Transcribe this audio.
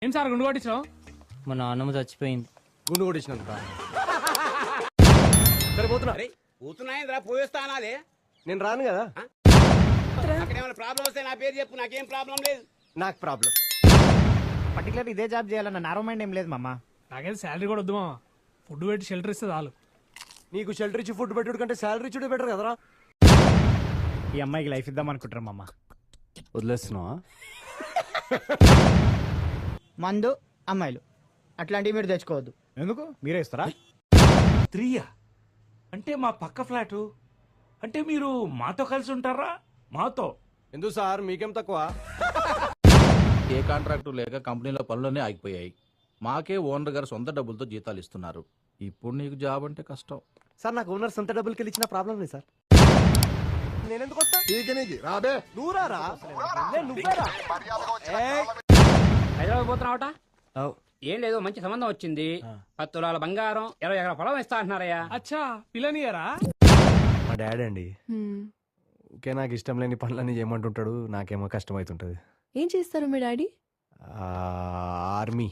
ఏం సార్ గుండు కొట్టించావు? మా నాన్నమ్మ చచ్చిపోయింది. గుండు కొట్టించినందుక సరే పోతున్నా. పోతున్నాయింద్రా పోయేస్తా అనాలే. నేను రాను కదా. అక్కడేమైనా ప్రాబ్లం వస్తే నా పేరు చెప్పు, నాకేం ప్రాబ్లం లేదు. నాకు ప్రాబ్లం. పర్టికులర్ ఇదే జాబ్ చేయాలన్న నారో మైండ్ ఏం లేదు మామ. నాకైతే శాలరీ కూడా వద్దు మామ, ఫుడ్ పెట్టి షెల్టర్ ఇస్తే చాలు. నీకు షెల్టర్ ఇచ్చి ఫుడ్ పెట్టుడు కంటే శాలరీ ఇచ్చుడే బెటర్ కదరా. ఈ అమ్మాయికి లైఫ్ ఇద్దాం అనుకుంటారు మామ. వదిలేస్తున్నావా? మందు అమ్మాయిలు అట్లాంటివి మీరు తెచ్చుకోవద్దు. ఎందుకు మీరే ఇస్తారా? 3 అంటే మా పక్క ఫ్లాటు అంటే మీరు మాతో కలిసి ఉంటారా? మాతో ఎందుకు సార్ మీకేం తక్కువ? ఏ కాంట్రాక్టు లేక కంపెనీలో పనులన్నీ ఆగిపోయాయి. మాకే ఓనర్ గారు సొంత డబ్బులతో జీతాలు ఇస్తున్నారు. ఇప్పుడు నీకు జాబ్ అంటే కష్టం. సార్ నాకు ఓనర్ సొంత డబ్బులకి వెళ్ళి ఇచ్చిన ప్రాబ్లం లేదు సార్. నేనెందుకు వస్తా? నువ్వు రారా? నువ్వేరా? హైదరాబాద్ పోతున్నావట? అవ్. ఏం లేదు, మంచి సంబంధం వచ్చింది. 10 తులాల బంగారం, 20 ఎకరాల పొలం ఇస్తా అంటున్నారయ్యా. అచ్చా పిల్లనియరా? మా డాడీ అండి. ఓకే, నాకు ఇష్టం లేని పనులన్నీ చేయమంటుంటాడు. నాకేమో కష్టం అవుతుంటది. ఏం చేస్తారు మీ డాడీ? ఆర్మీ.